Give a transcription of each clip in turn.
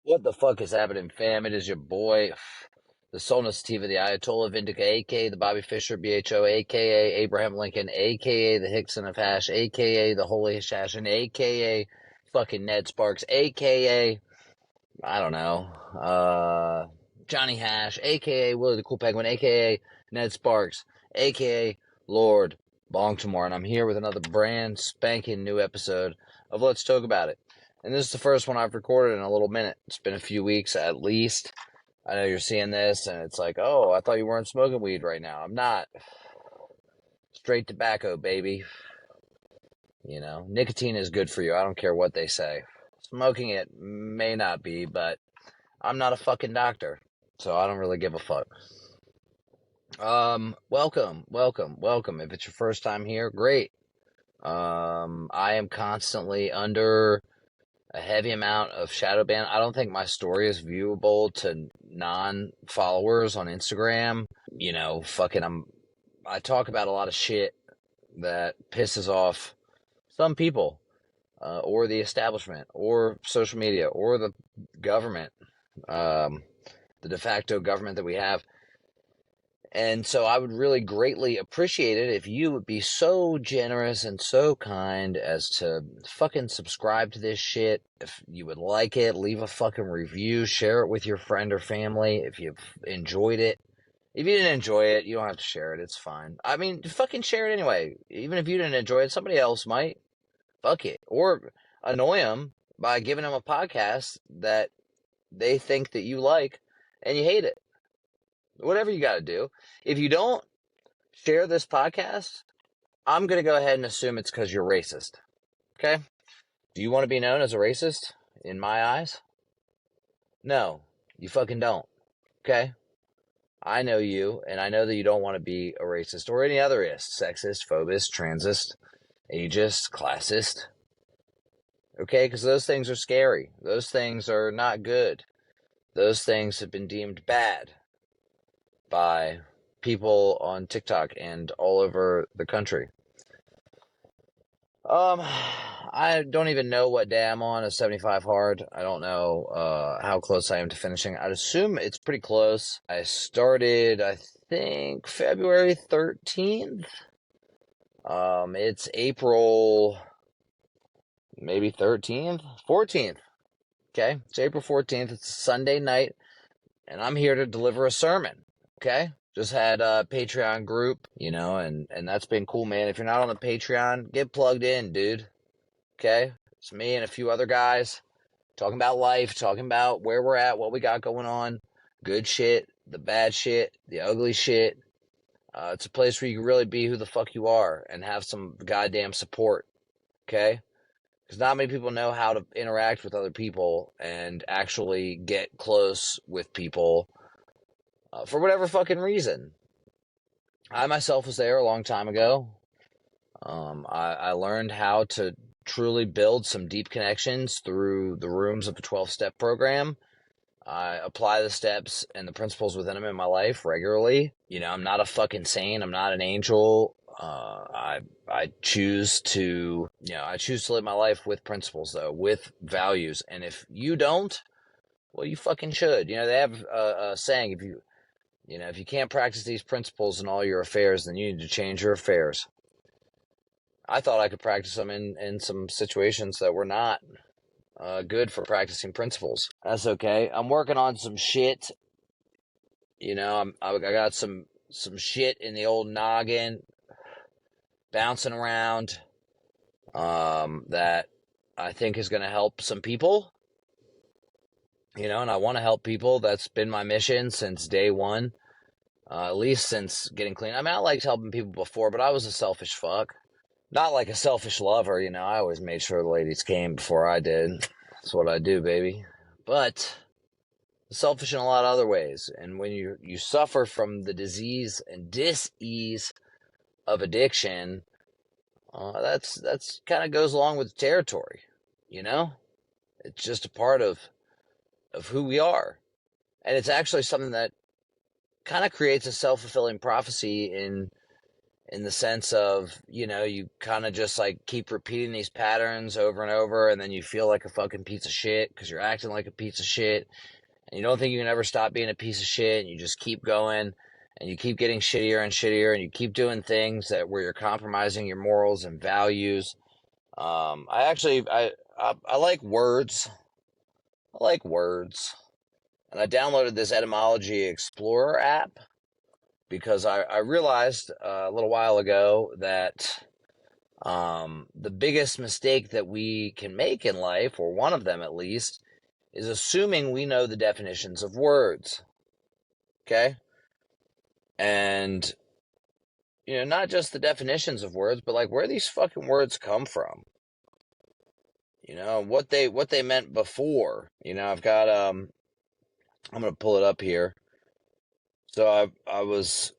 What the fuck is happening, fam? It is your boy, the Soul Sativa, the Ayatollah Vindica, aka the Bobby Fischer, BHO, aka Abraham Lincoln, aka the Hickson of Hash, aka the Holy Assassin, aka fucking Ned Sparks, aka, I don't know, Johnny Hash, aka Willie the Cool Penguin, aka Ned Sparks, aka Lord Baltimore, and I'm here with another brand spanking new episode of Let's Talk About It. And this is the first one I've recorded in a little minute. It's been a few weeks at least. I know you're seeing this, and it's like, oh, I thought you weren't smoking weed right now. I'm not. Straight tobacco, baby. You know, nicotine is good for you. I don't care what they say. Smoking it may not be, but I'm not a fucking doctor, so I don't really give a fuck. Welcome. If it's your first time here, great. I am constantly under a heavy amount of shadow ban. I don't think my story is viewable to non-followers on Instagram. You know, I talk about a lot of shit that pisses off some people, or the establishment, or social media, or the government, the de facto government that we have. And so I would really greatly appreciate it if you would be so generous and so kind as to fucking subscribe to this shit. If you would like it, leave a fucking review, share it with your friend or family if you've enjoyed it. If you didn't enjoy it, you don't have to share it. It's fine. I mean, fucking share it anyway. Even if you didn't enjoy it, somebody else might. Fuck it. Or annoy them by giving them a podcast that they think that you like and you hate it. Whatever you got to do. If you don't share this podcast, I'm going to go ahead and assume it's because you're racist. Okay? Do you want to be known as a racist in my eyes? No, you fucking don't. Okay? I know you, and I know that you don't want to be a racist or any other ist. Sexist, phobist, transist, ageist, classist. Okay? Because those things are scary. Those things are not good. Those things have been deemed bad by people on TikTok and all over the country. I don't even know what day I'm on, a 75 hard. I don't know how close I am to finishing. I'd assume it's pretty close. I started, I think, February 13th. It's April, maybe 13th? 14th. Okay, it's April 14th. It's Sunday night, and I'm here to deliver a sermon. Okay? Just had a Patreon group, you know, and that's been cool, man. If you're not on the Patreon, get plugged in, dude. Okay? It's me and a few other guys talking about life, talking about where we're at, what we got going on, good shit, the bad shit, the ugly shit. It's a place where you can really be who the fuck you are and have some goddamn support. Okay? Because not many people know how to interact with other people and actually get close with people for whatever fucking reason. I myself was there a long time ago. I learned how to truly build some deep connections through the rooms of a 12-step program. I apply the steps and the principles within them in my life regularly. You know, I'm not a fucking saint. I'm not an angel. I choose to, I choose to live my life with principles, though, with values. And if you don't, well, you fucking should. You know, they have a saying, if you can't practice these principles in all your affairs, then you need to change your affairs. I thought I could practice them in some situations that were not good for practicing principles. That's okay. I'm working on some shit. You know, I got some shit in the old noggin bouncing around that I think is going to help some people. You know, and I want to help people. That's been my mission since day one. At least since getting clean. I mean, I liked helping people before, but I was a selfish fuck. Not like a selfish lover, you know. I always made sure the ladies came before I did. That's what I do, baby. But selfish in a lot of other ways. And when you suffer from the disease and dis-ease of addiction, that's kind of goes along with the territory, you know? It's just a part of who we are. And it's actually something that kind of creates a self-fulfilling prophecy in in the sense of, you kind of just like keep repeating these patterns over and over, and then you feel like a fucking piece of shit because you're acting like a piece of shit, and you don't think you can ever stop being a piece of shit, and you just keep going, and you keep getting shittier and shittier, and you keep doing things where you're compromising your morals and values. I like words. I like words. And I downloaded this Etymology Explorer app because I realized a little while ago that the biggest mistake that we can make in life, or one of them at least, is assuming we know the definitions of words. Okay? And, not just the definitions of words, but like where these fucking words come from. What they meant before. I've got I'm gonna pull it up here. So I was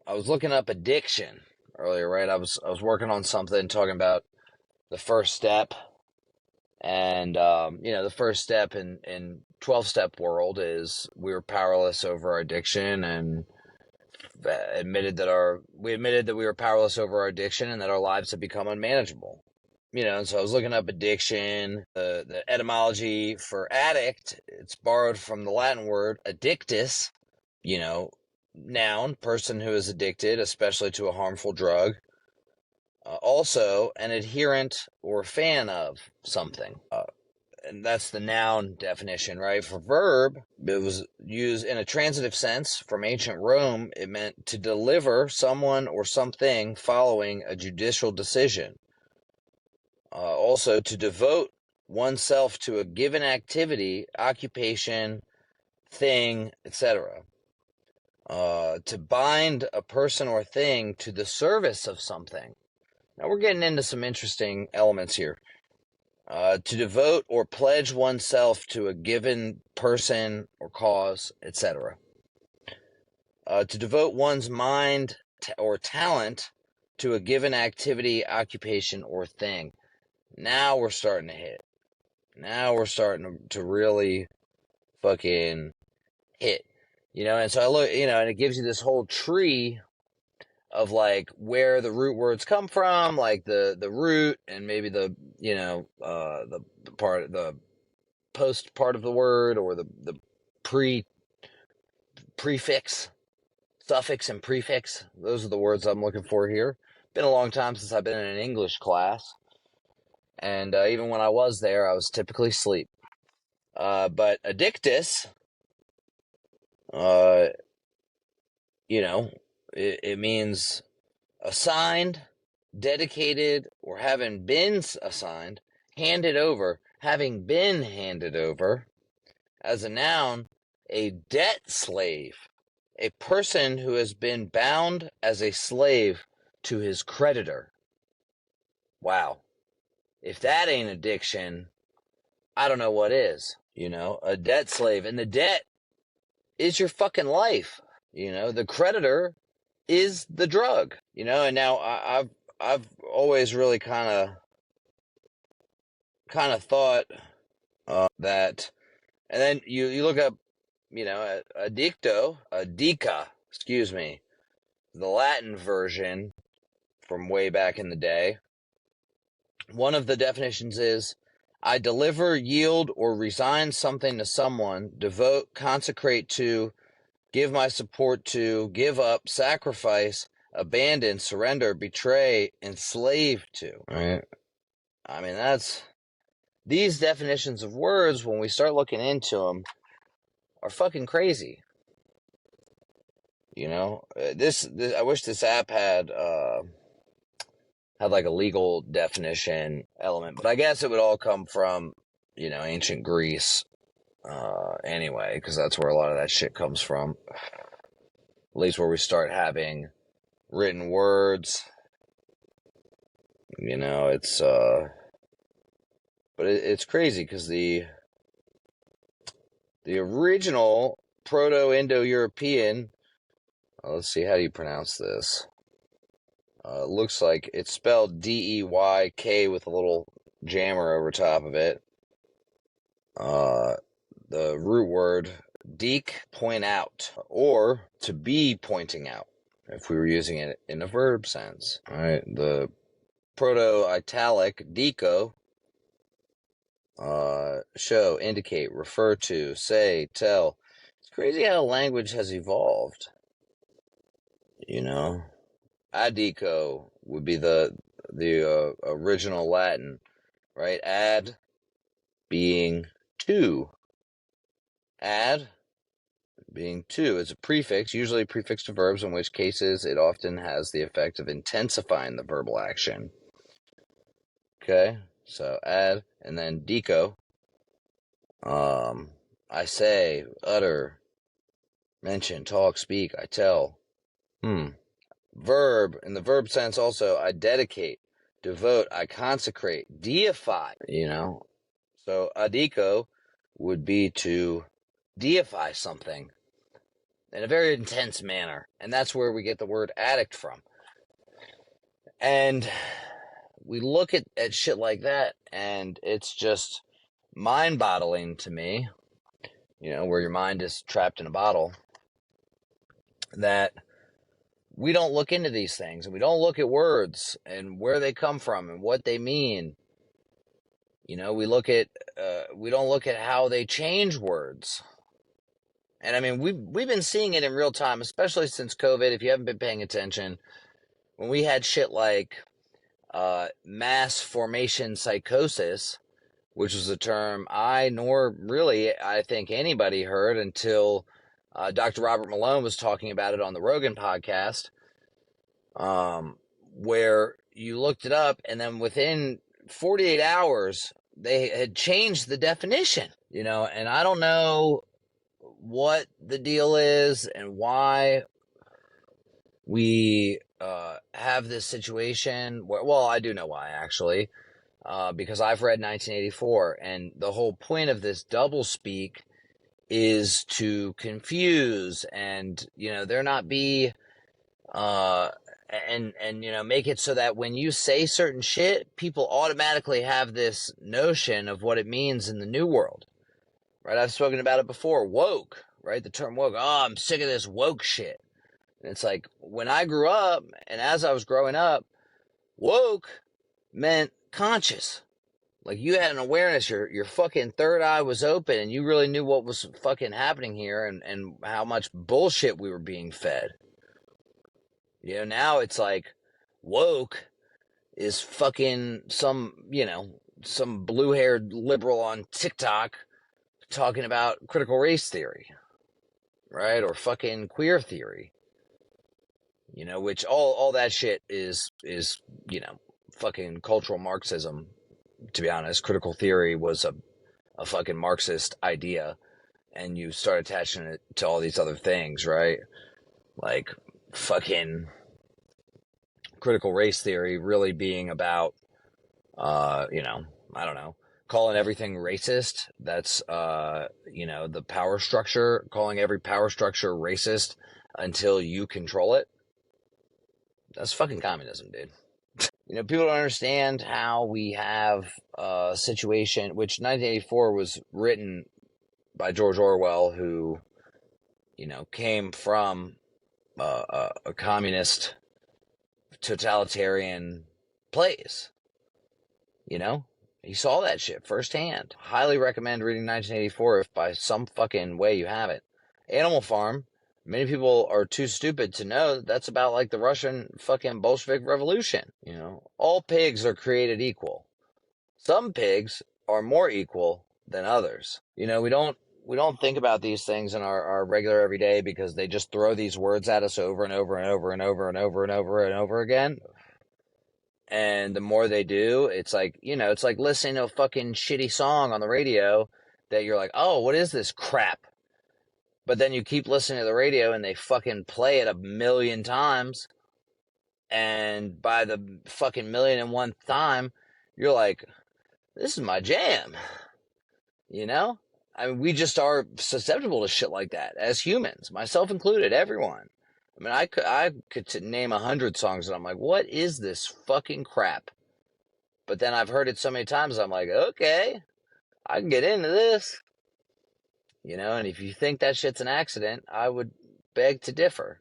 looking up addiction earlier, right? I was working on something talking about the first step, and the first step in 12-step world is we were powerless over our addiction, and admitted that we were powerless over our addiction and that our lives had become unmanageable. And so I was looking up addiction. The etymology for addict, it's borrowed from the Latin word addictus, noun, person who is addicted, especially to a harmful drug. Also, an adherent or fan of something. And that's the noun definition, right? For verb, it was used in a transitive sense from ancient Rome. It meant to deliver someone or something following a judicial decision. Also, to devote oneself to a given activity, occupation, thing, etc. To bind a person or thing to the service of something. Now we're getting into some interesting elements here. To devote or pledge oneself to a given person or cause, etc. To devote one's mind or talent to a given activity, occupation, or thing. Now we're starting to hit. Now we're starting to really fucking hit. And so I look, and it gives you this whole tree of like where the root words come from, like the root and maybe the post part of the word, or the prefix, suffix and prefix. Those are the words I'm looking for here. Been a long time since I've been in an English class, and even when I was there, I was typically asleep. But addictus, it means assigned, dedicated, or having been assigned, handed over, having been handed over. As a noun, a debt slave, a person who has been bound as a slave to his creditor. Wow. If that ain't addiction, I don't know what is. A debt slave. And the debt is your fucking life. The creditor is the drug. And now I've always really kind of thought that, and then you look up, addica, excuse me, the Latin version from way back in the day. One of the definitions is, I deliver, yield, or resign something to someone, devote, consecrate to, give my support to, give up, sacrifice, abandon, surrender, betray, enslave to. Right? I mean, these definitions of words, when we start looking into them, are fucking crazy. This I wish this app had like a legal definition element, but I guess it would all come from, ancient Greece, anyway, because that's where a lot of that shit comes from. At least where we start having written words. It's but it's crazy because the original Proto-Indo-European, let's see, how do you pronounce this? Looks like it's spelled D-E-Y-K with a little jammer over top of it. The root word, deek, point out, or to be pointing out. if we were using it in a verb sense. All right, the Proto-Italic deco, show, indicate, refer to, say, tell. It's crazy how language has evolved. You know, adico would be the original Latin, right? Ad being to. Ad being to is a prefix, usually a prefix to verbs, in which cases it often has the effect of intensifying the verbal action. Okay, so ad, and then deco. I say, utter, mention, talk, speak, I tell. Verb, in the verb sense also, I dedicate, devote, I consecrate, deify, So adiko would be to deify something in a very intense manner. And that's where we get the word addict from. And we look at shit like that, and it's just mind-boggling to me, where your mind is trapped in a bottle, that we don't look into these things, and we don't look at words and where they come from and what they mean. We don't look at how they change words. And I mean, we've been seeing it in real time, especially since COVID. If you haven't been paying attention, when we had shit like mass formation psychosis, which was a term nor really I think anybody heard until Dr. Robert Malone was talking about it on the Rogan podcast, where you looked it up, and then within 48 hours, they had changed the definition, and I don't know what the deal is and why we have this situation where, well, I do know why, actually, because I've read 1984, and the whole point of this doublespeak is to confuse and, there not be, make it so that when you say certain shit, people automatically have this notion of what it means in the new world, right? I've spoken about it before. Woke, right? The term woke. Oh, I'm sick of this woke shit. And it's like, when I grew up, and as I was growing up, woke meant conscious. Like, you had an awareness, your fucking third eye was open, and you really knew what was fucking happening here, and how much bullshit we were being fed. Now it's like, woke is fucking some blue-haired liberal on TikTok talking about critical race theory, right? Or fucking queer theory. Which all that shit is fucking cultural Marxism, to be honest. Critical theory was a fucking Marxist idea, and you start attaching it to all these other things, right? Like fucking critical race theory really being about, I don't know, calling everything racist. That's, the power structure, calling every power structure racist until you control it. That's fucking communism, dude. People don't understand how we have a situation, which 1984 was written by George Orwell, who, came from a communist totalitarian place. He saw that shit firsthand. Highly recommend reading 1984 if by some fucking way you haven't. Animal Farm. Many people are too stupid to know that that's about like the Russian fucking Bolshevik Revolution. All pigs are created equal. Some pigs are more equal than others. We don't think about these things in our regular everyday, because they just throw these words at us over and over and over and over and over and over and over again. And the more they do, it's like, it's like listening to a fucking shitty song on the radio that you're like, oh, what is this crap? But then you keep listening to the radio and they fucking play it 1,000,000 times. And by the fucking 1,000,001th time, you're like, this is my jam. I mean, we just are susceptible to shit like that as humans, myself included, everyone. I mean, I could name 100 songs and I'm like, what is this fucking crap? But then I've heard it so many times, I'm like, okay, I can get into this. And if you think that shit's an accident, I would beg to differ.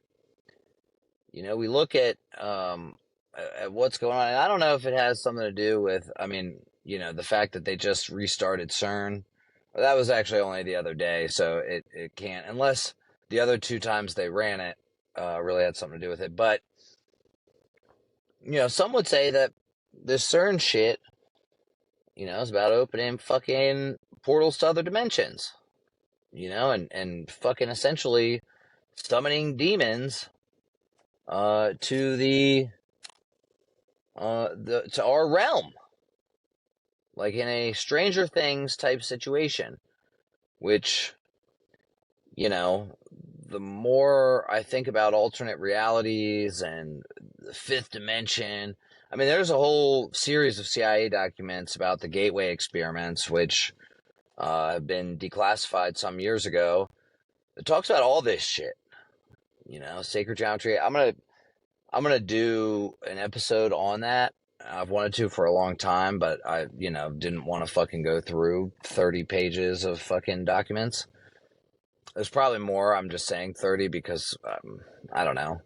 We look at what's going on. And I don't know if it has something to do with, the fact that they just restarted CERN. That was actually only the other day, so it can't, unless the other two times they ran it really had something to do with it. But, some would say that this CERN shit, is about opening fucking portals to other dimensions, and fucking essentially summoning demons to to our realm, like in a Stranger Things type situation. Which, the more I think about alternate realities and the fifth dimension, there's a whole series of CIA documents about the Gateway experiments, which have been declassified some years ago. It talks about all this shit, sacred geometry. I'm gonna do an episode on that. I've wanted to for a long time, but I, didn't want to fucking go through 30 pages of fucking documents. There's probably more. I'm just saying 30 because I don't know.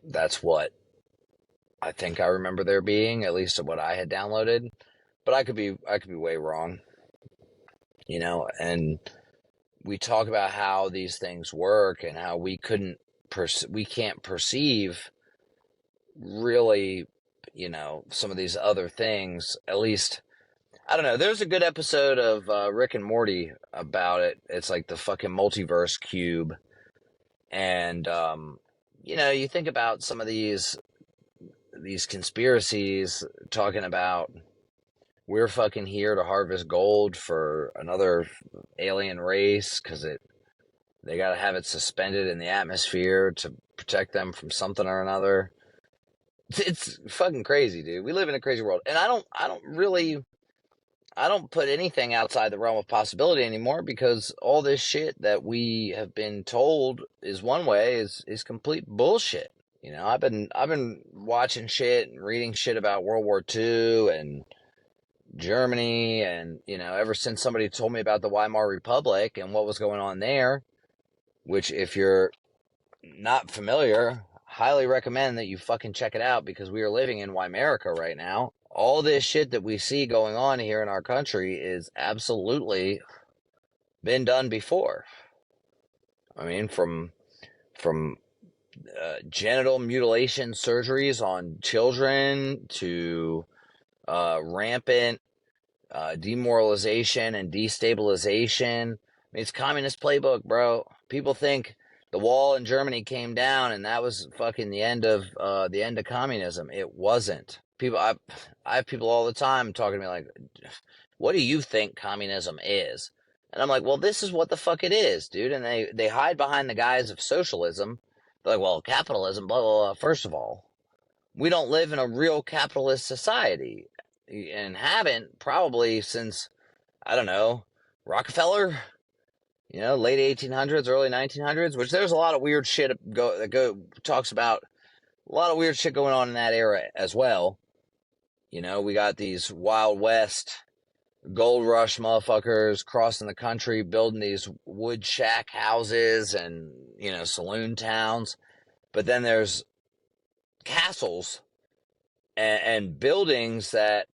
That's what I think I remember there being, at least of what I had downloaded. But I could be way wrong. And we talk about how these things work and how we can't perceive really, some of these other things. At least, I don't know. There's a good episode of Rick and Morty about it. It's like the fucking multiverse cube. And, you think about some of these conspiracies talking about we're fucking here to harvest gold for another alien race because they got to have it suspended in the atmosphere to protect them from something or another. It's fucking crazy, dude. We live in a crazy world, and I don't put anything outside the realm of possibility anymore, because all this shit that we have been told is one way is complete bullshit. I've been watching shit and reading shit about World War II and Germany, and ever since somebody told me about the Weimar Republic and what was going on there, which, if you're not familiar, highly recommend that you fucking check it out, because we are living in Weimerica right now. All this shit that we see going on here in our country is absolutely been done before. From genital mutilation surgeries on children to rampant demoralization and destabilization. It's communist playbook, bro. People think the wall in Germany came down and that was fucking the end of communism. It wasn't. I have people all the time talking to me like, "What do you think communism is?" And I'm like, "Well, this is what the fuck it is, dude." And they hide behind the guise of socialism. They're like, "Well, capitalism, blah blah blah." First of all, we don't live in a real capitalist society, and haven't probably since, I don't know, Rockefeller, late 1800s, early 1900s, which there's a lot of weird shit talks about a lot of weird shit going on in that era as well. We got these Wild West gold rush motherfuckers crossing the country, building these wood shack houses and, saloon towns. But then there's castles and buildings that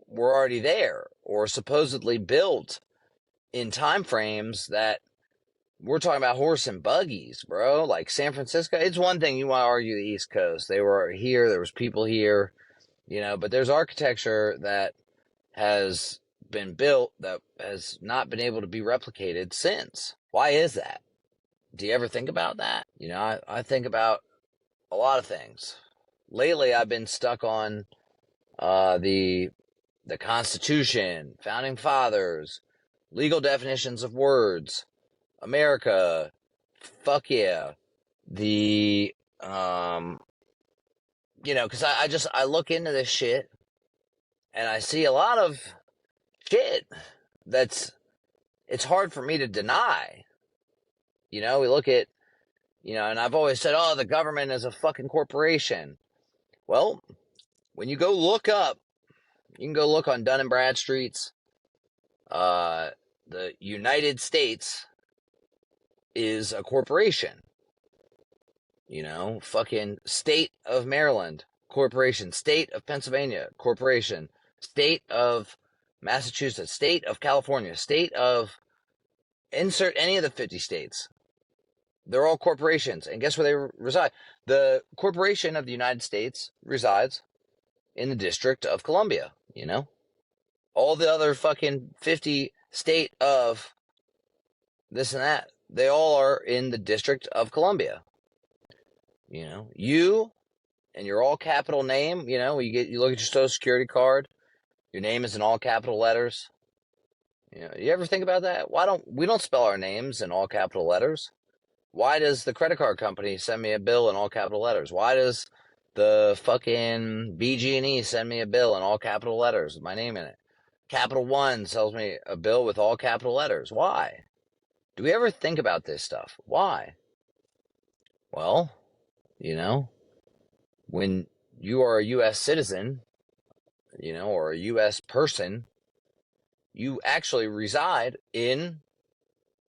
were already there or supposedly built in time frames that we're talking about horse and buggies, bro. Like San Francisco, it's one thing you want to argue the East Coast. They were here, there was people here, but there's architecture that has been built that has not been able to be replicated since. Why is that? Do you ever think about that? I think about a lot of things. Lately, I've been stuck on the Constitution, Founding Fathers, legal definitions of words, America, fuck yeah. The, because I look into this shit and I see a lot of shit it's hard for me to deny. We look at, and I've always said, oh, the government is a fucking corporation. Well, when you go look up, you can go look on Dun and Bradstreet's, the United States is a corporation. Fucking state of Maryland, corporation, state of Pennsylvania, corporation, state of Massachusetts, state of California, state of insert any of the 50 states. They're all corporations. And guess where they reside? The corporation of the United States resides in the District of Columbia, All the other fucking 50 state of this and that, they all are in the District of Columbia. You and your all capital name, you look at your social security card, your name is in all capital letters. You ever think about that? We don't spell our names in all capital letters? Why does the credit card company send me a bill in all capital letters? Why does the fucking BG&E send me a bill in all capital letters with my name in it? Capital One sells me a bill with all capital letters. Why? Do we ever think about this stuff? Why? Well, when you are a U.S. citizen, or a U.S. person, you actually reside in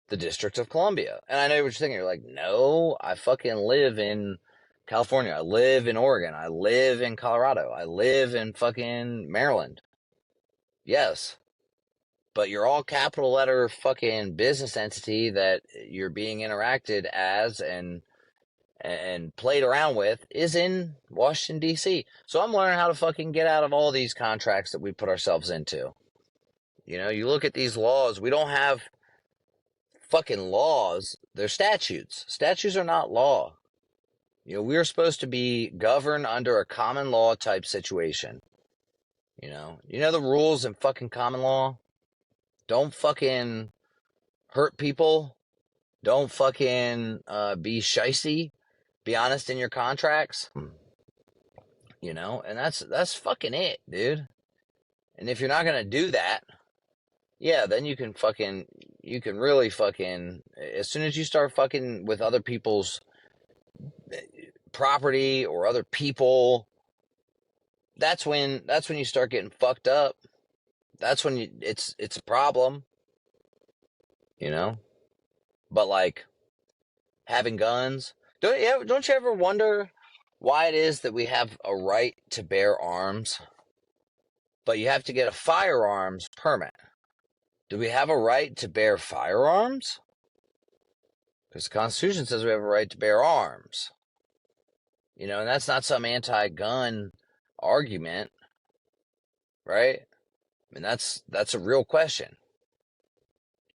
the District of Columbia. And I know what you're thinking. You're like, no, I fucking live in California. I live in Oregon. I live in Colorado. I live in fucking Maryland. Yes. But your all capital letter fucking business entity that you're being interacted as and played around with is in Washington, D.C. So I'm learning how to fucking get out of all these contracts that we put ourselves into. You look at these laws, we don't have fucking laws. They're statutes. Statutes are not law. We're supposed to be governed under a common law type situation. The rules in fucking common law? Don't fucking hurt people. Don't fucking be shicey. Be honest in your contracts. And that's fucking it, dude. And if you're not gonna do that, yeah, then you can really fucking, as soon as you start fucking with other people's property or other people, that's when you start getting fucked up. That's when it's a problem, But like having guns, don't you ever wonder why it is that we have a right to bear arms, but you have to get a firearms permit? Do we have a right to bear firearms? Because the Constitution says we have a right to bear arms. And that's not some anti-gun argument, right? I mean, that's a real question.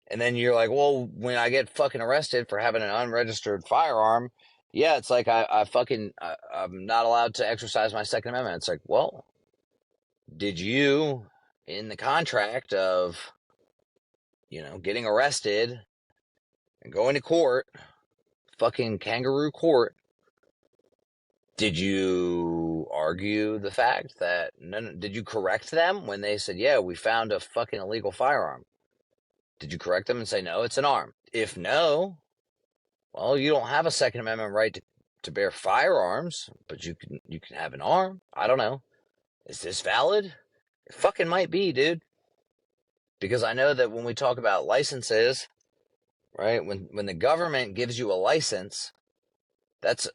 And then you're like, well, when I get fucking arrested for having an unregistered firearm, yeah, it's like I'm not allowed to exercise my Second Amendment. It's like, well, did you, in the contract of, getting arrested and going to court, fucking kangaroo court, did you argue the fact that, did you correct them when they said, yeah, we found a fucking illegal firearm? Did you correct them and say, no, it's an arm? If no, well, you don't have a Second Amendment right to bear firearms, but you can have an arm. I don't know. Is this valid? It fucking might be, dude. Because I know that when we talk about licenses, right, when the government gives you a license, that's,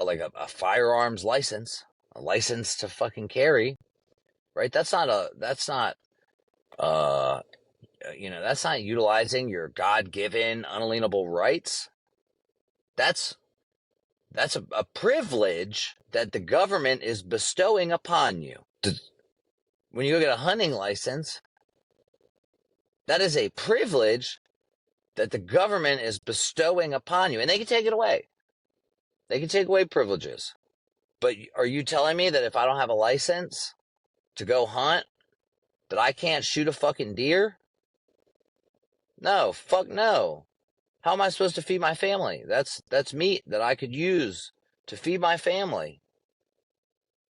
like a firearms license, a license to fucking carry, right? That's not that's not utilizing your God-given unalienable rights. That's a privilege that the government is bestowing upon you. When you get a hunting license, that is a privilege that the government is bestowing upon you. And they can take it away. They can take away privileges. But are you telling me that if I don't have a license to go hunt, that I can't shoot a fucking deer? No, fuck no. How am I supposed to feed my family? That's meat that I could use to feed my family.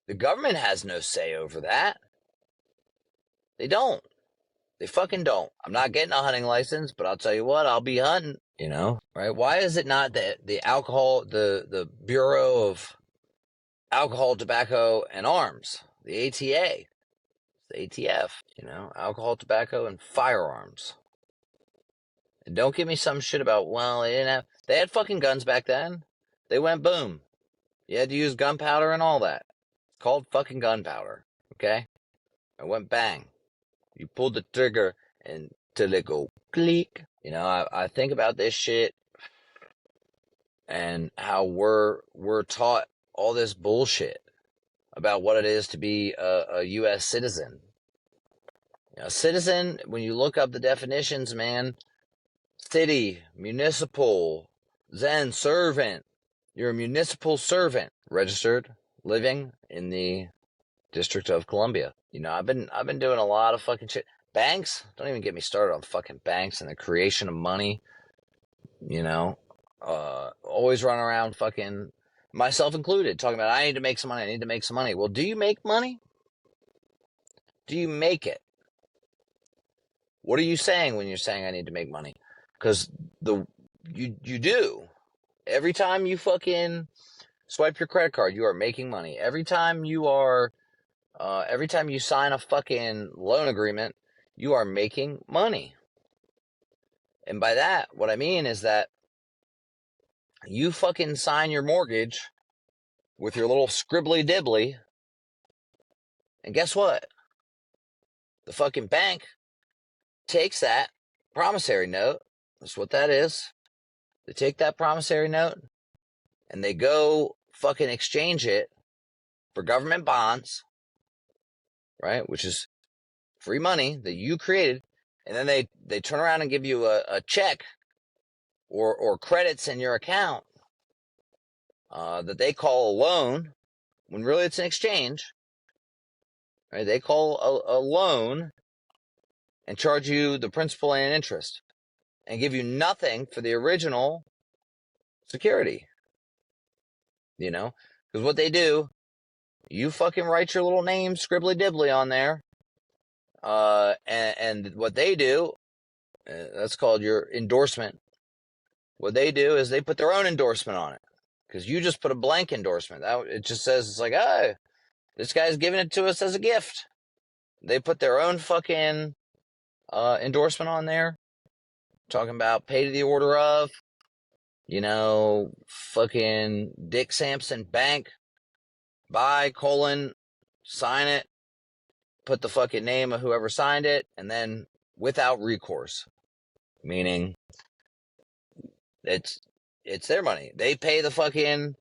The government has no say over that. They don't. They fucking don't. I'm not getting a hunting license, but I'll tell you what, I'll be hunting, right? Why is it not that the Bureau of Alcohol, Tobacco, and Arms, the ATA, the ATF, alcohol, tobacco, and firearms? And don't give me some shit about, well, they had fucking guns back then. They went boom. You had to use gunpowder and all that. It's called fucking gunpowder, okay? It went bang. You pulled the trigger until it go click. You know, I think about this shit and how we're taught all this bullshit about what it is to be a U.S. citizen. You know, citizen, when you look up the definitions, man, city, municipal, then servant. You're a municipal servant, registered, living in the District of Columbia. You know, I've been doing a lot of fucking shit. Banks, don't even get me started on fucking banks and the creation of money. You know, always run around fucking, myself included, talking about I need to make some money. I need to make some money. Well, do you make money? Do you make it? What are you saying when you're saying I need to make money? Because you do. Every time you fucking swipe your credit card, you are making money. Every time you sign a fucking loan agreement, you are making money. And by that, what I mean is that you fucking sign your mortgage with your little scribbly dibbly, and guess what? The fucking bank takes that promissory note. That's what that is. They take that promissory note and they go fucking exchange it for government bonds, right? Which is free money that you created. And then they turn around and give you a check or credits in your account that they call a loan, when really it's an exchange. Right? They call a loan and charge you the principal and interest and give you nothing for the original security. You know? Because what they do, you fucking write your little name scribbly dibbly on there. And what they do, that's called your endorsement. What they do is they put their own endorsement on it. Because you just put a blank endorsement. It just says, it's like, oh, this guy's giving it to us as a gift. They put their own fucking endorsement on there. Talking about pay to the order of, you know, fucking Dick Sampson Bank. Buy, sign it. Put the fucking name of whoever signed it. And then without recourse. Meaning it's their money. They pay the fucking,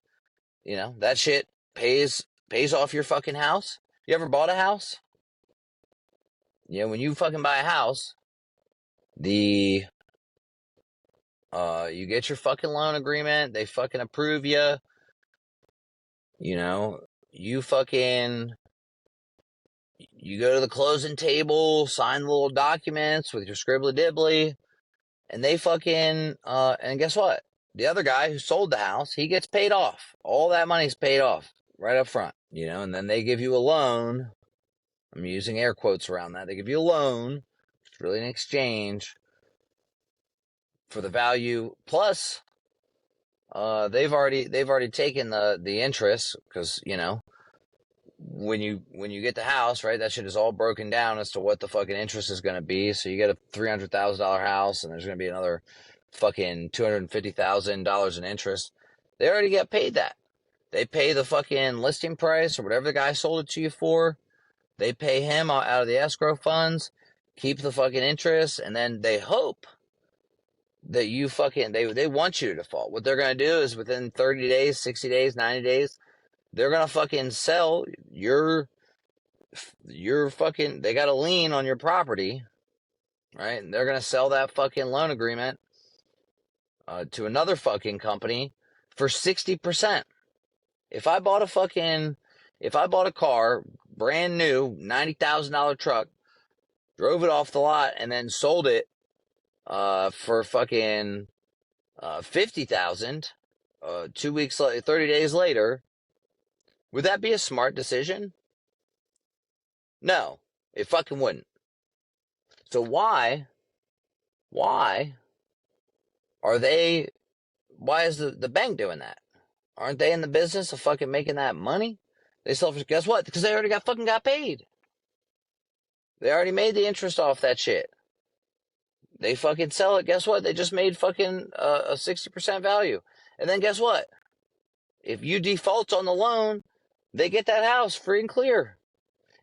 you know, that shit pays off your fucking house. You ever bought a house? You know, when you fucking buy a house, you get your fucking loan agreement, they fucking approve you. You know, you go to the closing table, sign the little documents with your scribbly dibbly, and they fucking, and guess what? The other guy who sold the house, he gets paid off. All that money's paid off right up front, you know, and then they give you a loan. I'm using air quotes around that. They give you a loan. It's really an exchange for the value. Plus, they've already taken the interest, because, you know, when you get the house, right, that shit is all broken down as to what the fucking interest is going to be. So you get a $300,000 house, and there's going to be another fucking $250,000 in interest. They already got paid that. They pay the fucking listing price or whatever the guy sold it to you for. They pay him out of the escrow funds, keep the fucking interest, and then they hope that you fucking, they want you to default. What they're going to do is within 30 days, 60 days, 90 days, they're going to fucking sell your fucking, they got a lien on your property, right? And they're going to sell that fucking loan agreement to another fucking company for 60%. If I bought a car, brand new, $90,000 truck, drove it off the lot, and then sold it for fucking $50,000 2 weeks, 30 days later, would that be a smart decision? No, it fucking wouldn't. So why is the bank doing that? Aren't they in the business of fucking making that money? Guess what? Because they already got paid. They already made the interest off that shit. They fucking sell it. Guess what? They just made fucking a 60% value. And then guess what? If you default on the loan, they get that house free and clear.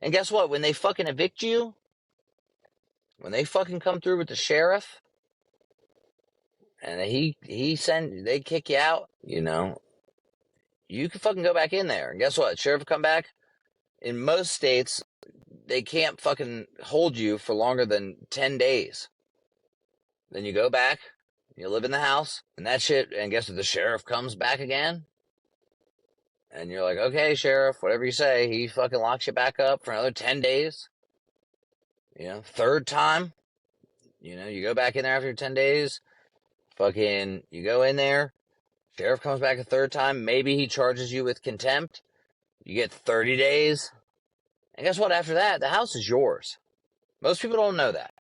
And guess what? When they fucking evict you, when they fucking come through with the sheriff, and they kick you out, you can fucking go back in there. And guess what? Sheriff come back. In most states, they can't fucking hold you for longer than 10 days. Then you go back, you live in the house, and that shit, and guess what? The sheriff comes back again. And you're like, okay, sheriff, whatever you say. He fucking locks you back up for another 10 days. Third time, you go back in there after 10 days. Fucking, you go in there. Sheriff comes back a third time. Maybe he charges you with contempt. You get 30 days. And guess what? After that, the house is yours. Most people don't know that.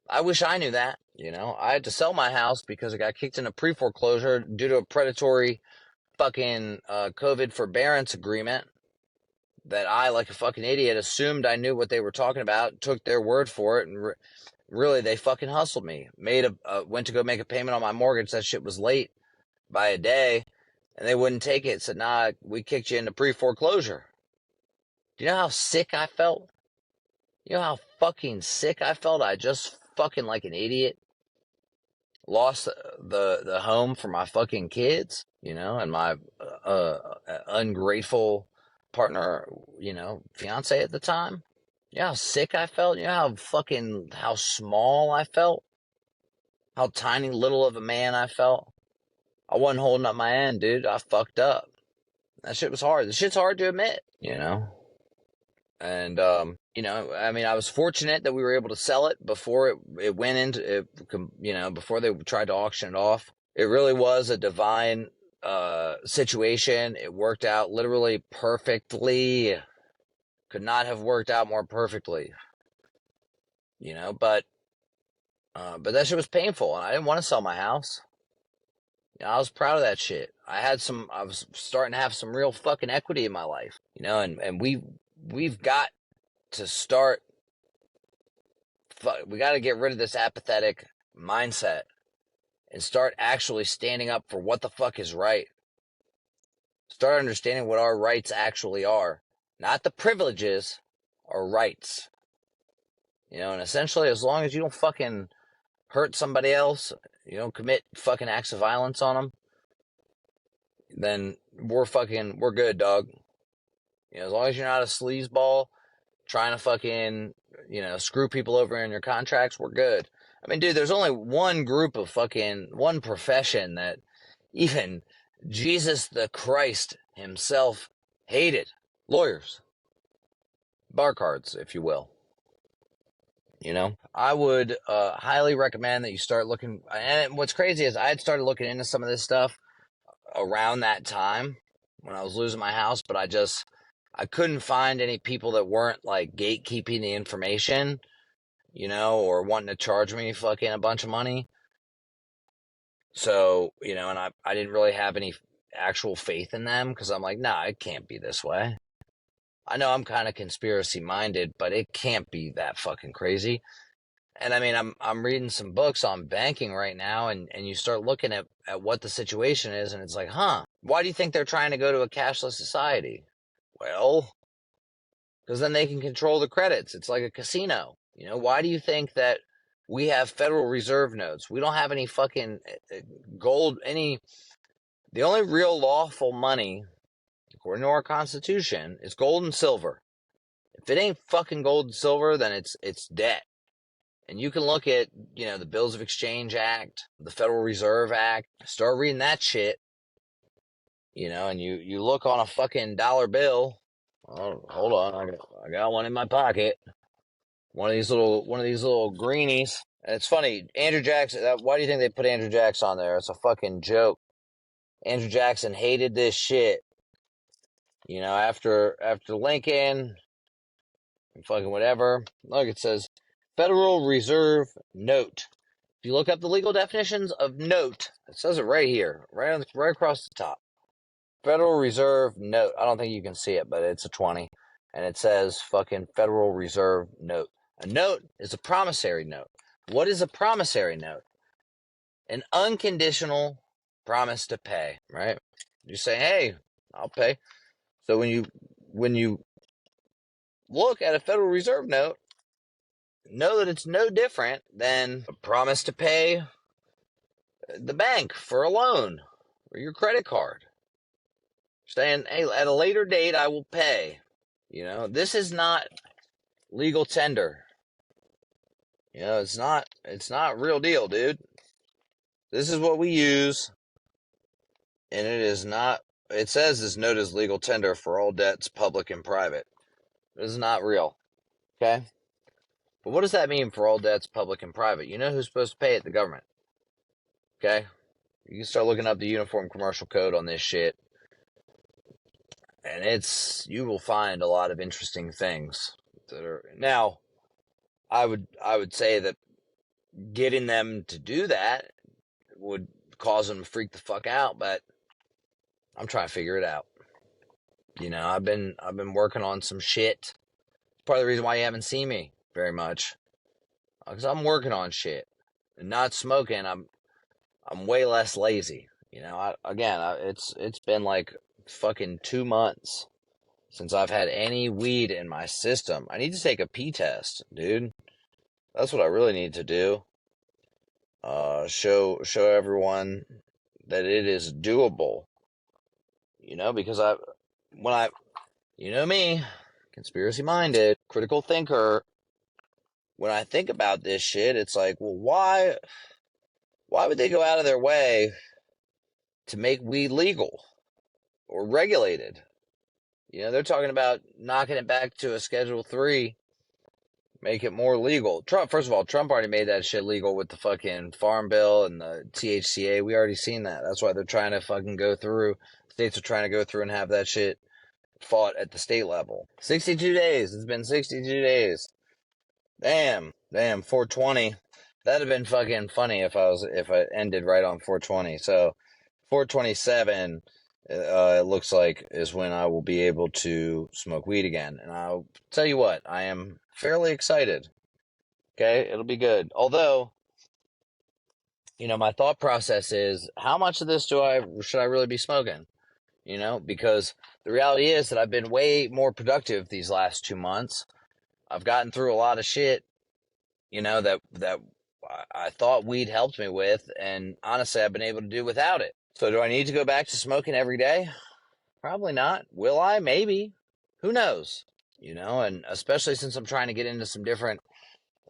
I wish I knew that. I had to sell my house because I got kicked into pre-foreclosure due to a predatory fucking COVID forbearance agreement that I, like a fucking idiot, assumed I knew what they were talking about, took their word for it, and really, they fucking hustled me. Went to go make a payment on my mortgage. That shit was late by a day, and they wouldn't take it. Said, nah, we kicked you into pre-foreclosure. Do you know how sick I felt? You know how fucking sick I felt? I just fucking, like an idiot, lost the home for my fucking kids, and my ungrateful partner, fiance at the time. You know how sick I felt? You know how small I felt? How tiny little of a man I felt? I wasn't holding up my end, dude. I fucked up. That shit was hard. The shit's hard to admit, And, I was fortunate that we were able to sell it before it went into it, before they tried to auction it off. It really was a divine situation. It worked out literally perfectly. Could not have worked out more perfectly. But that shit was painful, and I didn't want to sell my house. I was proud of that shit. I was starting to have some real fucking equity in my life, and we've got to start, we got to get rid of this apathetic mindset and start actually standing up for what the fuck is right. Start understanding what our rights actually are. Not the privileges, our rights. And essentially, as long as you don't fucking hurt somebody else, you don't commit fucking acts of violence on them, then we're good, dog. As long as you're not a sleazeball trying to fucking, screw people over in your contracts, we're good. I mean, dude, there's only one profession that even Jesus the Christ himself hated. Lawyers. Bar cards, if you will. I would highly recommend that you start looking. And what's crazy is I had started looking into some of this stuff around that time when I was losing my house, but I couldn't find any people that weren't like gatekeeping the information, or wanting to charge me fucking a bunch of money. So, and I didn't really have any actual faith in them because I'm like, nah, it can't be this way. I know I'm kind of conspiracy minded, but it can't be that fucking crazy. And I mean, I'm reading some books on banking right now, and you start looking at what the situation is, and it's like, why do you think they're trying to go to a cashless society? Well, because then they can control the credits. It's like a casino. Why do you think that we have Federal Reserve notes? We don't have any fucking gold, the only real lawful money, according to our Constitution, is gold and silver. If it ain't fucking gold and silver, then it's debt. And you can look at, the Bills of Exchange Act, the Federal Reserve Act, start reading that shit, and you look on a fucking dollar bill. Oh, hold on, I got one in my pocket. One of these little greenies. And it's funny, Andrew Jackson, why do you think they put Andrew Jackson on there? It's a fucking joke. Andrew Jackson hated this shit. After Lincoln, fucking whatever. Look, it says Federal Reserve Note. If you look up the legal definitions of note, it says it right here, right across the top. Federal Reserve Note. I don't think you can see it, but it's a 20. And it says fucking Federal Reserve Note. A note is a promissory note. What is a promissory note? An unconditional promise to pay, right? You say, hey, I'll pay. So when you look at a Federal Reserve note, know that it's no different than a promise to pay the bank for a loan or your credit card. Saying, hey, at a later date, I will pay. This is not legal tender. It's not real deal, dude. This is what we use, and it is not, it says this note is legal tender for all debts, public and private. This is not real, okay? But what does that mean for all debts, public and private? You know who's supposed to pay it? The government, okay? You can start looking up the Uniform Commercial Code on this shit, and you will find a lot of interesting things that are, now, I would say that getting them to do that would cause them to freak the fuck out, but I'm trying to figure it out. I've been working on some shit. Part of the reason why you haven't seen me very much, because I'm working on shit and not smoking. I'm way less lazy. It's been like fucking 2 months since I've had any weed in my system. I need to take a pee test, dude. That's what I really need to do. Show everyone that it is doable. Because when I, me, conspiracy minded, critical thinker. When I think about this shit, it's like, well, why would they go out of their way to make weed legal or regulated? They're talking about knocking it back to a Schedule 3, make it more legal. First of all, Trump already made that shit legal with the fucking Farm Bill and the THCA. We already seen that. That's why they're trying to fucking go through. States are trying to go through and have that shit fought at the state level. 62 days. It's been 62 days. Damn, 420. That'd have been fucking funny if I ended right on 420. So 427, it looks like, is when I will be able to smoke weed again. And I'll tell you what, I am fairly excited. Okay, it'll be good. Although, my thought process is, how much of this should I really be smoking? Because the reality is that I've been way more productive these last 2 months. I've gotten through a lot of shit, that I thought weed helped me with, and honestly, I've been able to do without it. So do I need to go back to smoking every day? Probably not. Will I? Maybe. Who knows? And especially since I'm trying to get into some different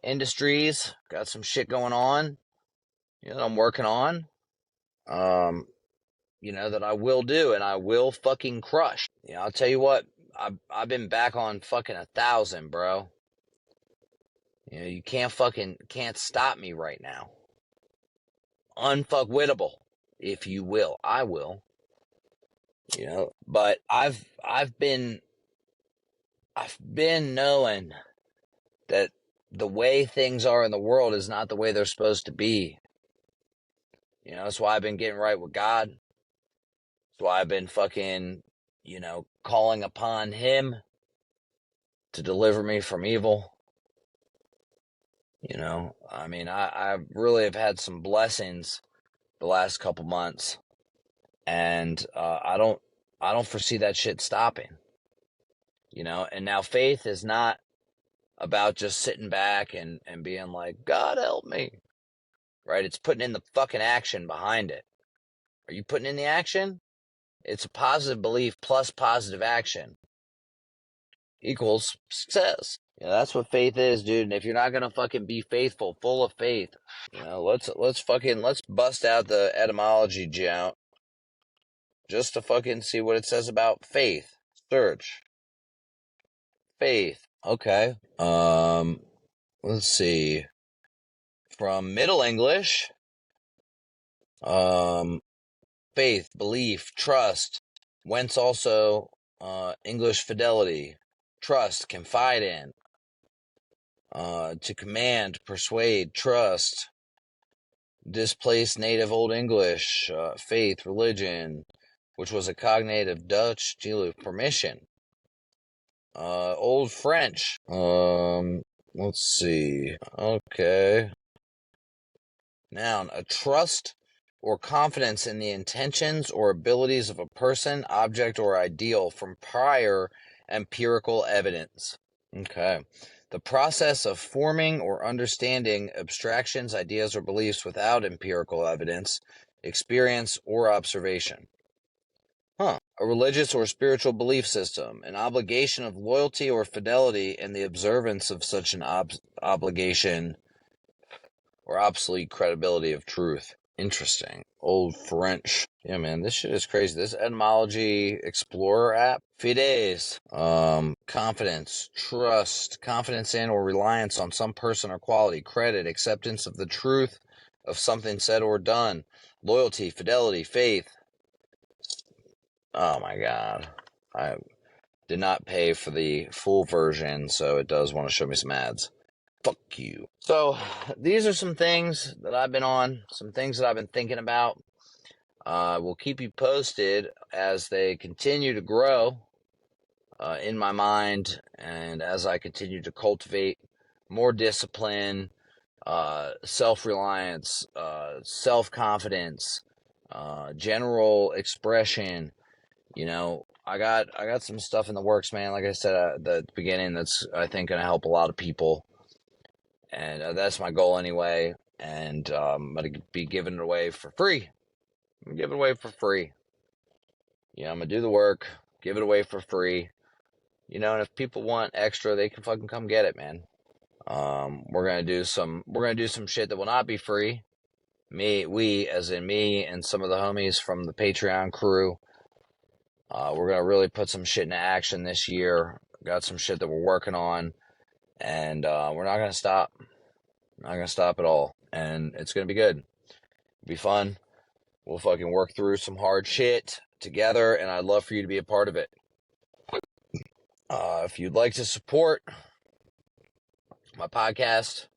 industries, got some shit going on, that I'm working on, um, that I will do, and I will fucking crush. I'll tell you what, I've been back on fucking 1,000, bro. You can't stop me right now. Unfuckwittable, if you will. I will. But I've been knowing that the way things are in the world is not the way they're supposed to be. That's why I've been getting right with God. That's why I've been fucking, calling upon Him to deliver me from evil. I really have had some blessings the last couple months, and I don't foresee that shit stopping. And now faith is not about just sitting back and being like, God help me, right? It's putting in the fucking action behind it. Are you putting in the action? It's a positive belief plus positive action equals success. That's what faith is, dude. And if you're not gonna fucking be faithful, full of faith, let's bust out the etymology out just to fucking see what it says about faith. Search faith. Okay. Let's see. From Middle English, faith, belief, trust, whence also English fidelity, trust, confide in, to command, persuade, trust, displaced native Old English, faith, religion, which was a cognate of Dutch, deal with permission. Old French, let's see, okay. Noun, a trust or confidence in the intentions or abilities of a person, object, or ideal from prior empirical evidence. Okay. The process of forming or understanding abstractions, ideas, or beliefs without empirical evidence, experience, or observation. A religious or spiritual belief system, an obligation of loyalty or fidelity in the observance of such an obligation or obsolete credibility of truth. Interesting. Old French. Yeah, man, this shit is crazy. This Etymology Explorer app. Fides. Confidence, trust, confidence in or reliance on some person or quality, credit, acceptance of the truth of something said or done, loyalty, fidelity, faith. Oh my god. I did not pay for the full version, so it does want to show me some ads. Fuck you. So, these are some things that I've been on, some things that I've been thinking about. We'll keep you posted as they continue to grow in my mind and as I continue to cultivate more discipline, self-reliance, self-confidence, general expression. You know, I got some stuff in the works, man. Like I said at the beginning, that's I think going to help a lot of people. And that's my goal anyway. And I'm going to be giving it away for free. I'm going to give it away for free. You know, I'm going to do the work, give it away for free. You know, and if people want extra, they can fucking come get it, man. We're going to do some shit that will not be free. We, as in me and some of the homies from the Patreon crew. We're going to really put some shit into action this year. Got some shit that we're working on. And we're not going to stop. Not going to stop at all. And it's going to be good. It'll be fun. We'll fucking work through some hard shit together, and I'd love for you to be a part of it. If you'd like to support my podcast,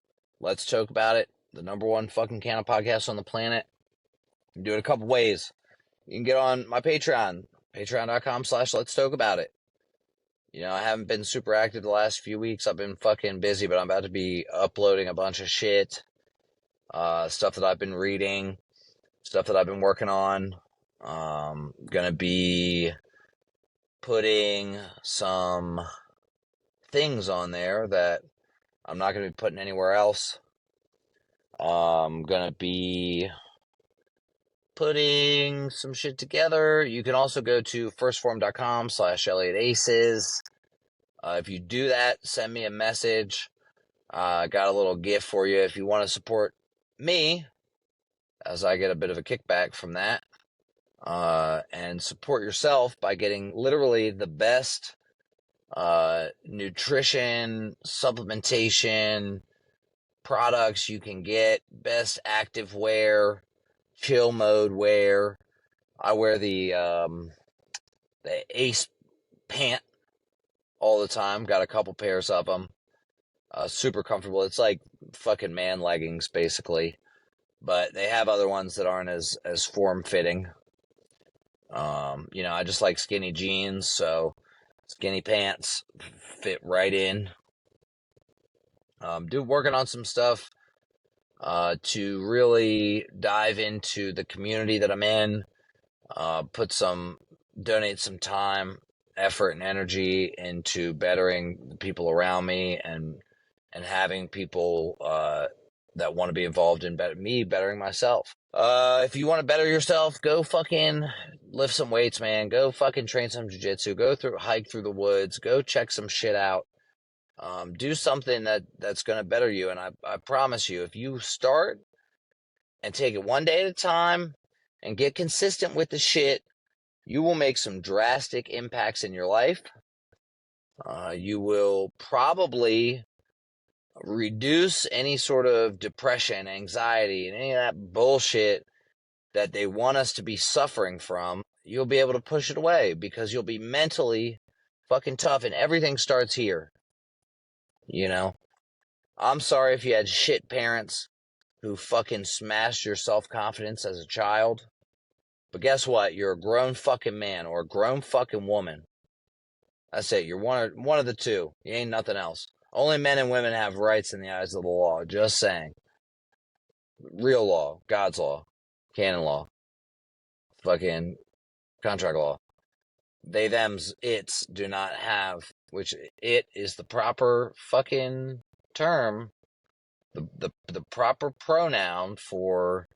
let's talk about it. The number one fucking canon podcast on the planet. You can do it a couple ways. You can get on my Patreon, patreon.com/let's talk about it. You know, I haven't been super active the last few weeks. I've been fucking busy, but I'm about to be uploading a bunch of shit. Stuff that I've been reading, stuff that I've been working on. Gonna be putting some things on there that I'm not gonna be putting anywhere else. Gonna be putting some shit together. You can also go to firstform.com/ElliotAces. If you do that, send me a message. Got a little gift for you if you want to support me, as I get a bit of a kickback from that. And support yourself by getting literally the best nutrition, supplementation products you can get. Best active wear, chill mode wear. I wear the Ace pant all the time. Got a couple pairs of them. Super comfortable. It's like fucking man leggings, basically. But they have other ones that aren't as form-fitting. You know, I just like skinny jeans, so skinny pants fit right in. Working on some stuff to really dive into the community that I'm in. Donate some time, effort, and energy into bettering the people around me and having people that want to be involved in bettering myself. If you want to better yourself, go fucking lift some weights, man. Go fucking train some jiu-jitsu. Go hike through the woods. Go check some shit out. Do something that's going to better you. And I promise you, if you start and take it one day at a time and get consistent with the shit, you will make some drastic impacts in your life. You will probably reduce any sort of depression, anxiety, and any of that bullshit that they want us to be suffering from. You'll be able to push it away because you'll be mentally fucking tough, and everything starts here. You know? I'm sorry if you had shit parents who fucking smashed your self-confidence as a child. But guess what? You're a grown fucking man or a grown fucking woman. That's it. You're one of the two. You ain't nothing else. Only men and women have rights in the eyes of the law. Just saying. real law, God's law, canon law, fucking contract law. They, thems, its do not have, which it is the proper fucking term, the proper pronoun for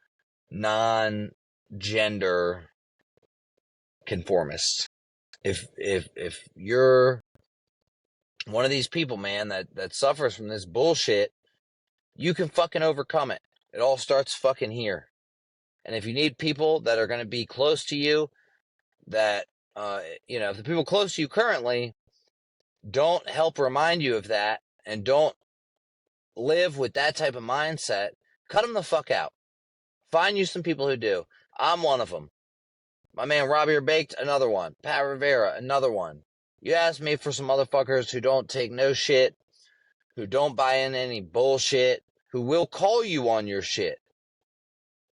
non-gender conformists. If you're one of these people, man, that suffers from this bullshit, you can fucking overcome it. It all starts fucking here. And if you need people that are going to be close to you, that, if the people close to you currently don't help remind you of that and don't live with that type of mindset, cut them the fuck out. Find you some people who do. I'm one of them. My man Robbie or Baked, another one. Pat Rivera, another one. You ask me for some motherfuckers who don't take no shit, who don't buy in any bullshit, who will call you on your shit.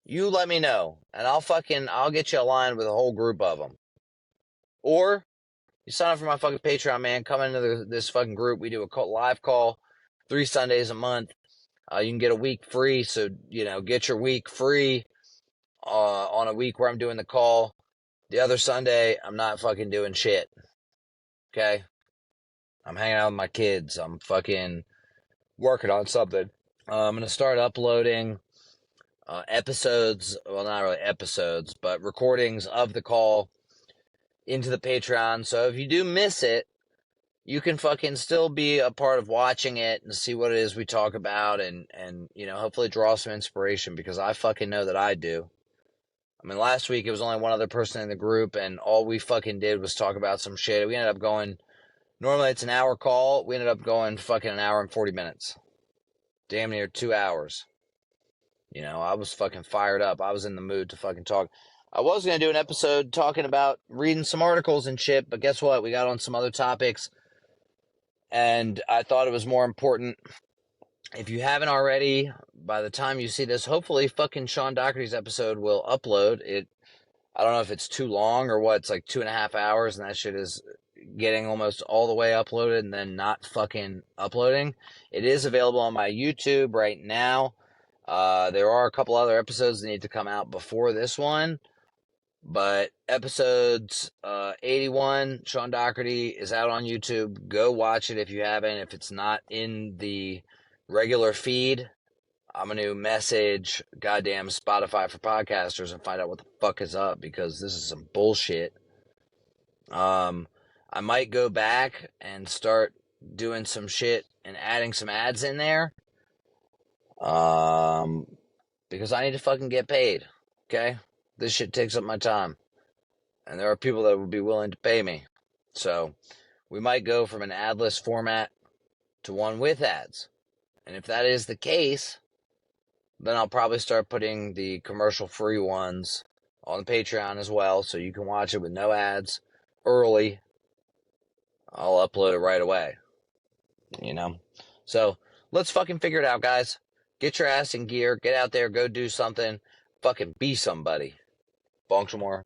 You let me know, and I'll get you aligned with a whole group of them. Or you sign up for my fucking Patreon, man. Come into this fucking group. We do a live call 3 Sundays a month. You can get a week free, so, get your week free on a week where I'm doing the call. The other Sunday, I'm not fucking doing shit. Okay? I'm hanging out with my kids. I'm fucking working on something. I'm going to start uploading episodes, well, not really episodes, but recordings of the call into the Patreon. So if you do miss it, you can fucking still be a part of watching it and see what it is we talk about and hopefully draw some inspiration, because I fucking know that I do. I mean, last week it was only one other person in the group, and all we fucking did was talk about some shit. We ended up going, normally it's an hour call. We ended up going fucking an hour and 40 minutes. Damn near 2 hours. I was fucking fired up. I was in the mood to fucking talk. I was going to do an episode talking about reading some articles and shit, but guess what? We got on some other topics, and I thought it was more important. If you haven't already, by the time you see this, hopefully fucking Sean Doherty's episode will upload. I don't know if it's too long or what. It's like 2.5 hours, and that shit is getting almost all the way uploaded and then not fucking uploading. It is available on my YouTube right now. There are a couple other episodes that need to come out before this one, but episodes 81, Sean Doherty, is out on YouTube. Go watch it if you haven't. If it's not in the regular feed, I'm going to message goddamn Spotify for podcasters and find out what the fuck is up, because this is some bullshit. I might go back and start doing some shit and adding some ads in there. Because I need to fucking get paid. Okay? This shit takes up my time. And there are people that would be willing to pay me. So, we might go from an adless format to one with ads. And if that is the case, then I'll probably start putting the commercial-free ones on the Patreon as well, so you can watch it with no ads early. I'll upload it right away. So, let's fucking figure it out, guys. Get your ass in gear. Get out there. Go do something. Fucking be somebody. Bonjour.